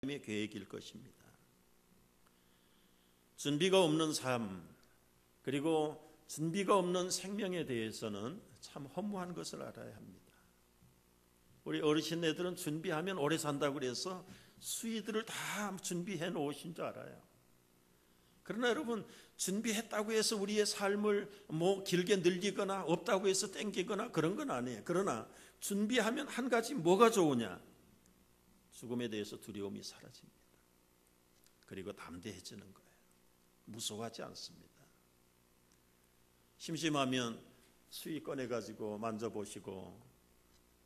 하나님의 계획일 것입니다. 준비가 없는 삶, 그리고 준비가 없는 생명에 대해서는 참 허무한 것을 알아야 합니다. 우리 어르신네들은 준비하면 오래 산다고 그래서 수의들을 다 준비해 놓으신 줄 알아요. 그러나 여러분, 준비했다고 해서 우리의 삶을 길게 늘리거나 없다고 해서 땡기거나 그런 건 아니에요. 그러나 준비하면 한 가지 뭐가 좋으냐? 죽음에 대해서 두려움이 사라집니다. 그리고 담대해지는 거예요. 무서워하지 않습니다. 심심하면 수의 꺼내가지고 만져보시고,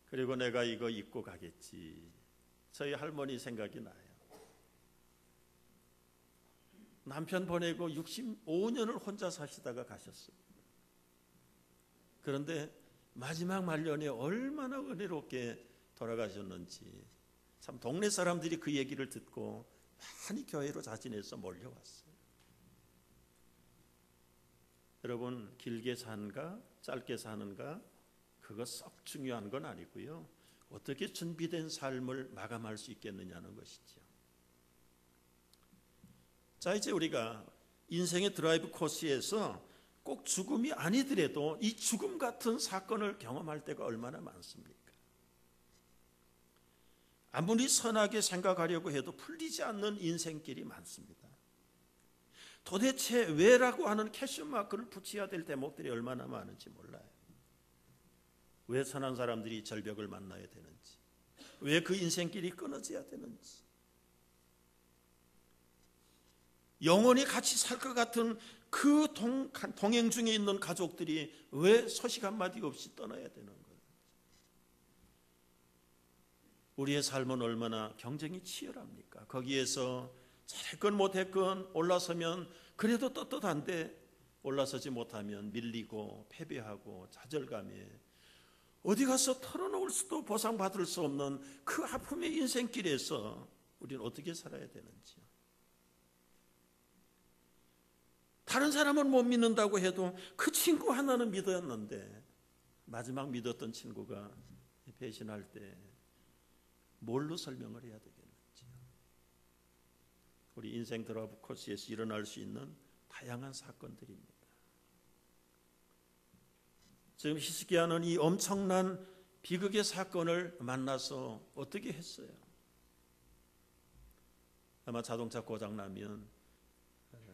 그리고 내가 이거 입고 가겠지. 저희 할머니 생각이 나요. 남편 보내고 65년을 혼자 사시다가 가셨어요. 그런데 마지막 말년에 얼마나 은혜롭게 돌아가셨는지, 참 동네 사람들이 그 얘기를 듣고 많이 교회로 자진해서 몰려왔어요. 여러분, 길게 사는가 짧게 사는가 그거 썩 중요한 건 아니고요. 어떻게 준비된 삶을 마감할 수 있겠느냐는 것이죠. 자, 이제 우리가 인생의 드라이브 코스에서 꼭 죽음이 아니더라도 이 죽음 같은 사건을 경험할 때가 얼마나 많습니까? 아무리 선하게 생각하려고 해도 풀리지 않는 인생길이 많습니다. 도대체 왜라고 하는 캐션마크를 붙여야 될 대목들이 얼마나 많은지 몰라요. 왜 선한 사람들이 절벽을 만나야 되는지, 왜 그 인생길이 끊어져야 되는지, 영원히 같이 살 것 같은 그 동행 중에 있는 가족들이 왜 소식 한마디 없이 떠나야 되는 거예요. 우리의 삶은 얼마나 경쟁이 치열합니까? 거기에서 잘했건 못했건 올라서면 그래도 떳떳한데, 올라서지 못하면 밀리고 패배하고 좌절감에 어디 가서 털어놓을 수도 보상받을 수 없는 그 아픔의 인생길에서 우리는 어떻게 살아야 되는지요. 다른 사람은 못 믿는다고 해도 그 친구 하나는 믿었는데, 마지막 믿었던 친구가 배신할 때 뭘로 설명을 해야 되겠는지요. 우리 인생 드라이브 코스에서 일어날 수 있는 다양한 사건들입니다. 지금 히스기야는 이 엄청난 비극의 사건을 만나서 어떻게 했어요? 아마 자동차 고장나면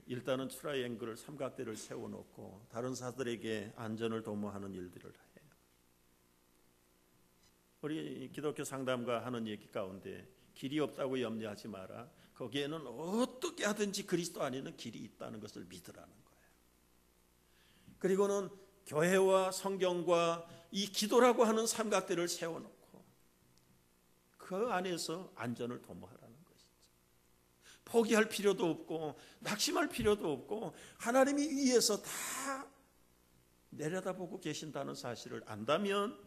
일단은 트라이앵글을 삼각대를 세워놓고 다른 사들에게 안전을 도모하는 일들을 해요. 우리 기독교 상담가 하는 얘기 가운데 길이 없다고 염려하지 마라. 거기에는 어떻게 하든지 그리스도 안에는 길이 있다는 것을 믿으라는 거예요. 그리고는 교회와 성경과 이 기도라고 하는 삼각대를 세워놓고 그 안에서 안전을 도모하라는 것이죠. 포기할 필요도 없고 낙심할 필요도 없고 하나님이 위에서 다 내려다보고 계신다는 사실을 안다면,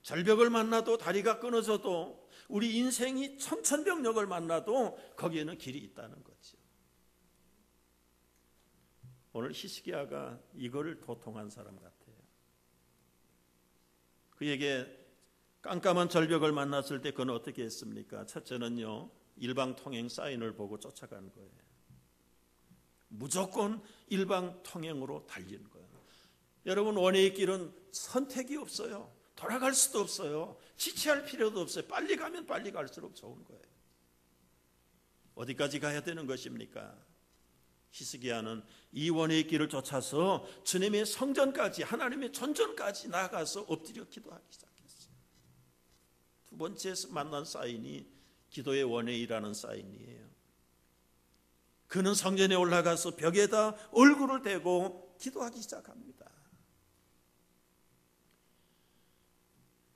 절벽을 만나도 다리가 끊어져도 우리 인생이 천천병력을 만나도 거기에는 길이 있다는 거죠. 오늘 히스기야가 이거를 도통한 사람 같아요. 그에게 깜깜한 절벽을 만났을 때 그는 어떻게 했습니까? 첫째는요, 일방통행 사인을 보고 쫓아간 거예요. 무조건 일방통행으로 달리는 거예요. 여러분, 원해의 길은 선택이 없어요. 돌아갈 수도 없어요. 지체할 필요도 없어요. 빨리 가면 빨리 갈수록 좋은 거예요. 어디까지 가야 되는 것입니까? 히스기야는 이 원의 길을 쫓아서 주님의 성전까지, 하나님의 전전까지 나아가서 엎드려 기도하기 시작했어요. 두 번째 만난 사인이 기도의 원회이라는 사인이에요. 그는 성전에 올라가서 벽에다 얼굴을 대고 기도하기 시작합니다.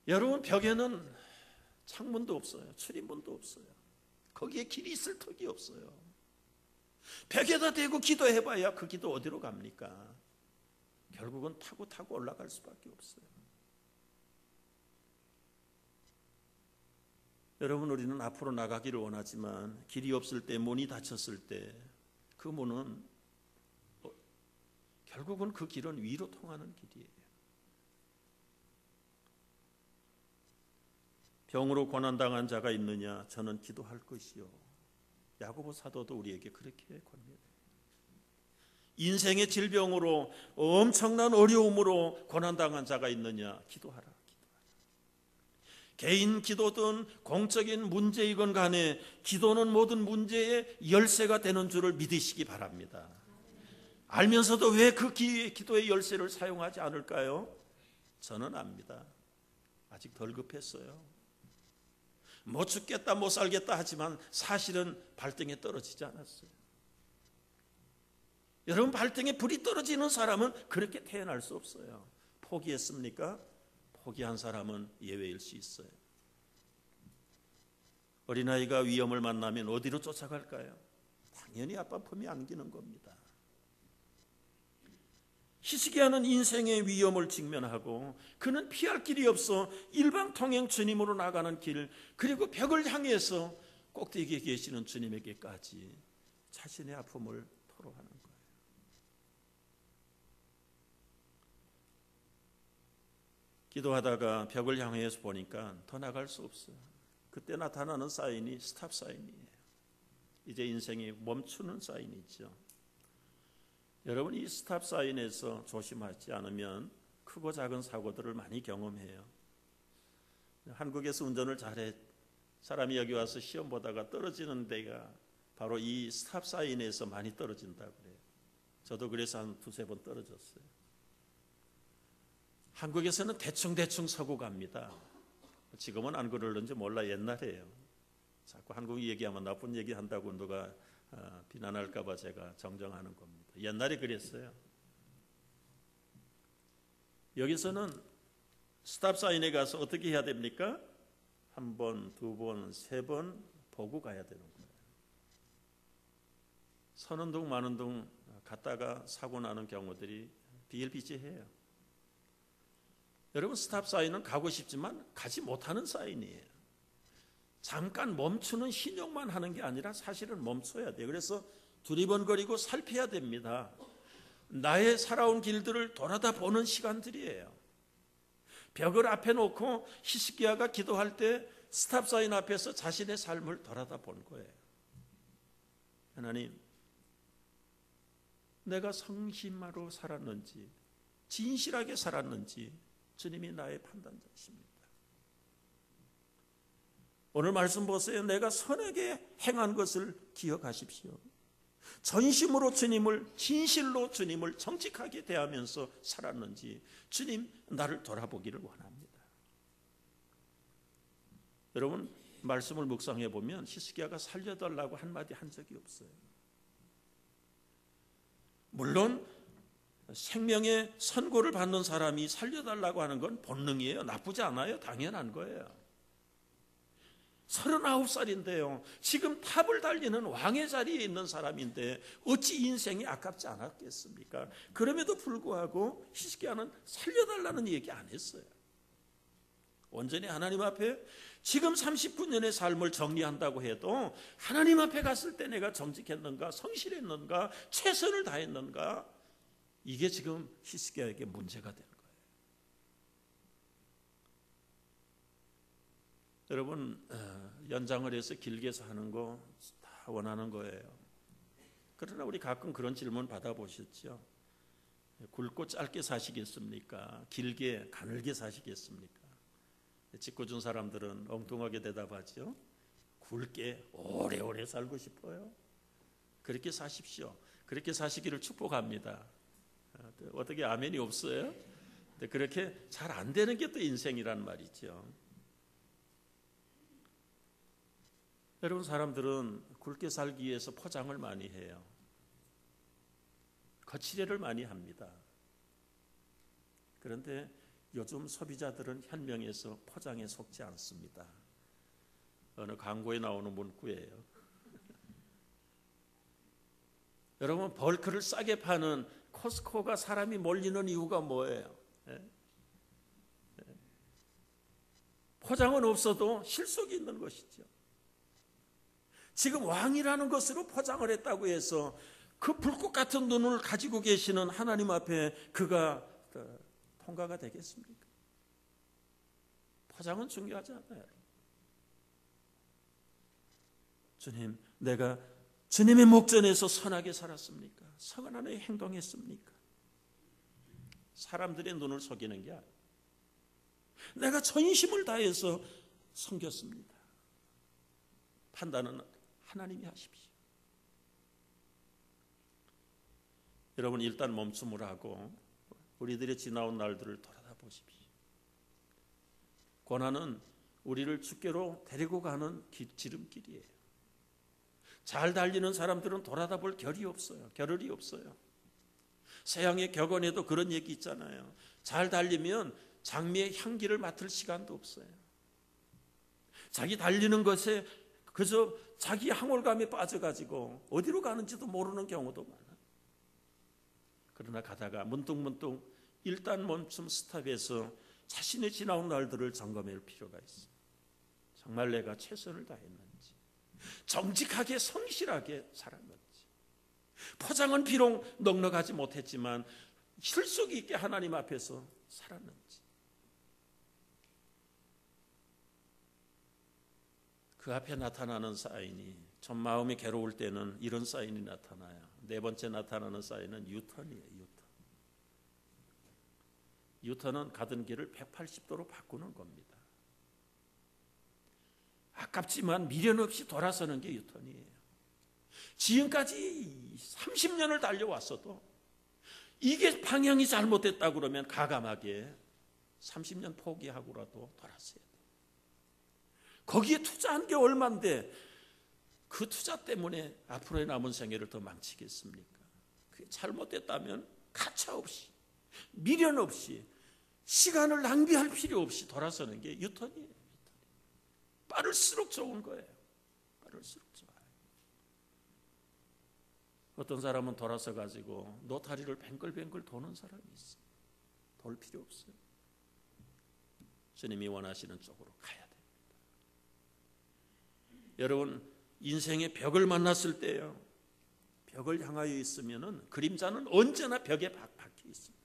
여러분, 벽에는 창문도 없어요. 출입문도 없어요. 거기에 길이 있을 턱이 없어요. 벽에다 대고 기도해봐야 그 기도 어디로 갑니까? 결국은 타고 올라갈 수밖에 없어요. 여러분, 우리는 앞으로 나가기를 원하지만 길이 없을 때, 문이 닫혔을 때 그 문은 결국은 그 길은 위로 통하는 길이에요. 병으로 고난당한 자가 있느냐? 저는 기도할 것이요. 야고보 사도도 우리에게 그렇게 권면해요. 인생의 질병으로 엄청난 어려움으로 고난당한 자가 있느냐? 기도하라. 개인 기도든 공적인 문제이건 간에 기도는 모든 문제의 열쇠가 되는 줄을 믿으시기 바랍니다. 알면서도 왜 그 기도의 열쇠를 사용하지 않을까요? 저는 압니다. 아직 덜 급했어요. 못 죽겠다 못 살겠다 하지만 사실은 발등에 떨어지지 않았어요. 여러분, 발등에 불이 떨어지는 사람은 그렇게 태어날 수 없어요. 포기했습니까? 포기한 사람은 예외일 수 있어요. 어린아이가 위험을 만나면 어디로 쫓아갈까요? 당연히 아빠 품에 안기는 겁니다. 히스기야는 인생의 위험을 직면하고 그는 피할 길이 없어 일방통행 주님으로 나가는 길, 그리고 벽을 향해서 꼭대기에 계시는 주님에게까지 자신의 아픔을 토로하는 거예요. 기도하다가 벽을 향해서 보니까 더 나갈 수 없어요. 그때 나타나는 사인이 스탑 사인이에요. 이제 인생이 멈추는 사인이죠. 여러분, 이 스탑 사인에서 조심하지 않으면 크고 작은 사고들을 많이 경험해요. 한국에서 운전을 잘해 사람이 여기 와서 시험 보다가 떨어지는 데가 바로 이 스탑 사인에서 많이 떨어진다고 그래요. 저도 그래서 한 두세 번 떨어졌어요. 한국에서는 대충 서고 갑니다. 지금은 안 그러는지 몰라. 옛날에요. 자꾸 한국 얘기하면 나쁜 얘기 한다고 누가 비난할까 봐 제가 정정하는 겁니다. 옛날에 그랬어요. 여기서는 스탑 사인에 가서 어떻게 해야 됩니까? 한 번, 두 번, 세 번 보고 가야 되는 거예요. 서는 둥 마는 둥 갔다가 사고 나는 경우들이 비일비재해요. 여러분, 스탑 사인은 가고 싶지만 가지 못하는 사인이에요. 잠깐 멈추는 신용만 하는 게 아니라 사실은 멈춰야 돼요. 그래서 두리번거리고 살펴야 됩니다. 나의 살아온 길들을 돌아다 보는 시간들이에요. 벽을 앞에 놓고 히스기야가 기도할 때 스탑 사인 앞에서 자신의 삶을 돌아다 본 거예요. 하나님, 내가 성심으로 살았는지 진실하게 살았는지 주님이 나의 판단자십니다. 오늘 말씀 보세요. 내가 선하게 행한 것을 기억하십시오. 전심으로 주님을, 진실로 주님을 정직하게 대하면서 살았는지 주님, 나를 돌아보기를 원합니다. 여러분, 말씀을 묵상해 보면 히스기야가 살려달라고 한마디 한 적이 없어요. 물론 생명의 선고를 받는 사람이 살려달라고 하는 건 본능이에요. 나쁘지 않아요. 당연한 거예요. 39살인데요. 지금 탑을 달리는 왕의 자리에 있는 사람인데 어찌 인생이 아깝지 않았겠습니까? 그럼에도 불구하고 히스기야는 살려달라는 얘기 안 했어요. 온전히 하나님 앞에 지금 39년의 삶을 정리한다고 해도 하나님 앞에 갔을 때 내가 정직했는가, 성실했는가, 최선을 다했는가, 이게 지금 히스기야에게 문제가 된 거예요. 여러분, 연장을 해서 길게 사는 거 다 원하는 거예요. 그러나 우리 가끔 그런 질문 받아보셨죠? 굵고 짧게 사시겠습니까? 길게 가늘게 사시겠습니까? 짓궂은 사람들은 엉뚱하게 대답하죠. 굵게 오래오래 살고 싶어요. 그렇게 사십시오. 그렇게 사시기를 축복합니다. 어떻게 아멘이 없어요? 근데 그렇게 잘 안 되는 게 또 인생이란 말이죠. 여러분, 사람들은 굵게 살기 위해서 포장을 많이 해요. 거치대를 많이 합니다. 그런데 요즘 소비자들은 현명해서 포장에 속지 않습니다. 어느 광고에 나오는 문구예요. 여러분, 벌크를 싸게 파는 코스코가 사람이 몰리는 이유가 뭐예요? 포장은 없어도 실속이 있는 것이죠. 지금 왕이라는 것으로 포장을 했다고 해서 그 불꽃 같은 눈을 가지고 계시는 하나님 앞에 그가 통과가 되겠습니까? 포장은 중요하지 않아요. 주님, 내가 주님의 목전에서 선하게 살았습니까? 성은 안에 행동했습니까? 사람들의 눈을 속이는 게 아니에요. 내가 전심을 다해서 섬겼습니다. 판단은 하나님이 하십시오. 여러분, 일단 멈춤을 하고 우리들의 지나온 날들을 돌아다 보십시오. 고난은 우리를 주께로 데리고 가는 지름길이에요. 잘 달리는 사람들은 돌아다 볼 겨를이 없어요. 서양의 격언에도 그런 얘기 있잖아요. 잘 달리면 장미의 향기를 맡을 시간도 없어요. 자기 달리는 것에 그저 자기 항홀감에 빠져가지고 어디로 가는지도 모르는 경우도 많아요. 그러나 가다가 문득문득 일단 멈춤 스탑해서 자신의 지나온 날들을 점검할 필요가 있어요. 정말 내가 최선을 다했는지, 정직하게 성실하게 살았는지, 포장은 비록 넉넉하지 못했지만 실속 있게 하나님 앞에서 살았는지. 그 앞에 나타나는 사인이, 좀 마음이 괴로울 때는 이런 사인이 나타나요. 네 번째 나타나는 사인은 유턴이에요. 유턴은 가던 길을 180도로 바꾸는 겁니다. 아깝지만 미련 없이 돌아서는 게 유턴이에요. 지금까지 30년을 달려왔어도 이게 방향이 잘못됐다 그러면 가감하게 30년 포기하고라도 돌아서야 돼요. 거기에 투자한 게 얼만데 그 투자 때문에 앞으로의 남은 생애를 더 망치겠습니까? 그게 잘못됐다면 가차없이, 미련 없이, 시간을 낭비할 필요 없이 돌아서는 게 유턴이에요. 빠를수록 좋은 거예요. 빠를수록 좋아요. 어떤 사람은 돌아서 가지고 노타리를 뱅글뱅글 도는 사람이 있어요. 돌 필요 없어요. 주님이 원하시는 쪽으로 가야 됩니다. 여러분, 인생의 벽을 만났을 때요, 벽을 향하여 있으면은 그림자는 언제나 벽에 박혀 있습니다.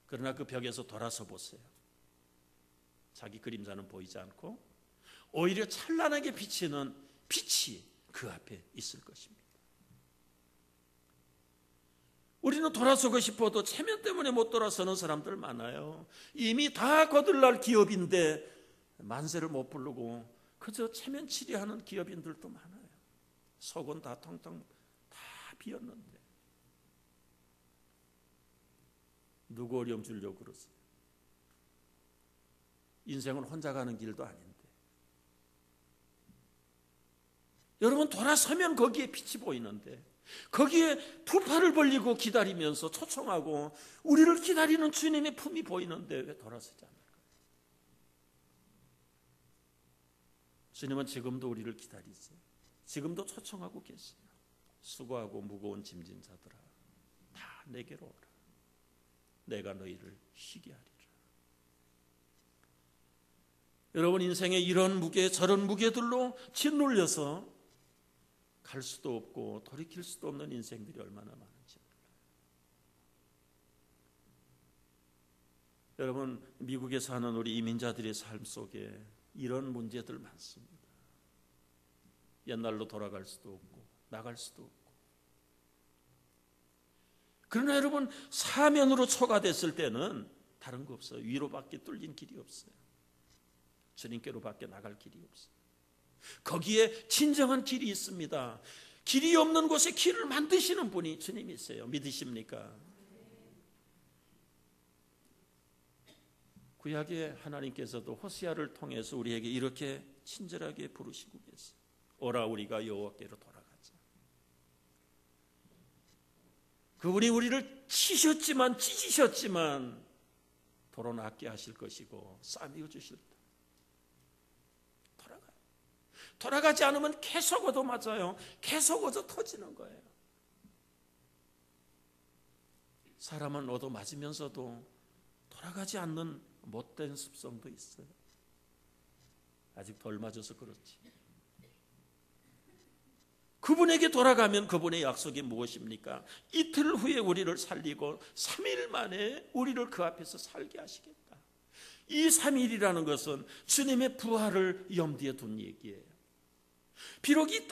그러나 그 벽에서 돌아서 보세요. 자기 그림자는 보이지 않고 오히려 찬란하게 비치는 빛이 그 앞에 있을 것입니다. 우리는 돌아서고 싶어도 체면 때문에 못 돌아서는 사람들 많아요. 이미 다 거들날 기업인데 만세를 못 부르고 그저 체면 치리하는 기업인들도 많아요. 속은 다 텅텅 다 비었는데 누구 어려움 주려고 그러세요? 인생은 혼자 가는 길도 아닌데. 여러분, 돌아서면 거기에 빛이 보이는데 거기에 두 팔을 벌리고 기다리면서 초청하고 우리를 기다리는 주님의 품이 보이는데 왜 돌아서지 않을까요? 주님은 지금도 우리를 기다리세요. 지금도 초청하고 계세요. 수고하고 무거운 짐진 자들아, 다 내게로 오라. 내가 너희를 쉬게 하리라. 여러분, 인생에 이런 무게 저런 무게들로 짓눌려서 갈 수도 없고 돌이킬 수도 없는 인생들이 얼마나 많은지 몰라요. 여러분, 미국에 사는 우리 이민자들의 삶 속에 이런 문제들 많습니다. 옛날로 돌아갈 수도 없고 나갈 수도 없고. 그러나 여러분, 사면으로 초과됐을 때는 다른 거 없어요. 위로밖에 뚫린 길이 없어요. 주님께로밖에 나갈 길이 없어요. 거기에 진정한 길이 있습니다. 길이 없는 곳에 길을 만드시는 분이 주님이세요. 믿으십니까? 구약의 하나님께서도 호세아를 통해서 우리에게 이렇게 친절하게 부르시고 계세요. 오라, 우리가 여호와께로 돌아가자. 그분이 우리를 치셨지만 찢으셨지만 도로 낫게 하실 것이고 싸매어 주실 때 돌아가지 않으면 계속 얻어맞아요. 계속 얻어 터지는 거예요. 사람은 얻어맞으면서도 돌아가지 않는 못된 습성도 있어요. 아직 덜 맞아서 그렇지. 그분에게 돌아가면 그분의 약속이 무엇입니까? 이틀 후에 우리를 살리고 3일 만에 우리를 그 앞에서 살게 하시겠다. 이 3일이라는 것은 주님의 부활을 염두에 둔 얘기예요. 비록 이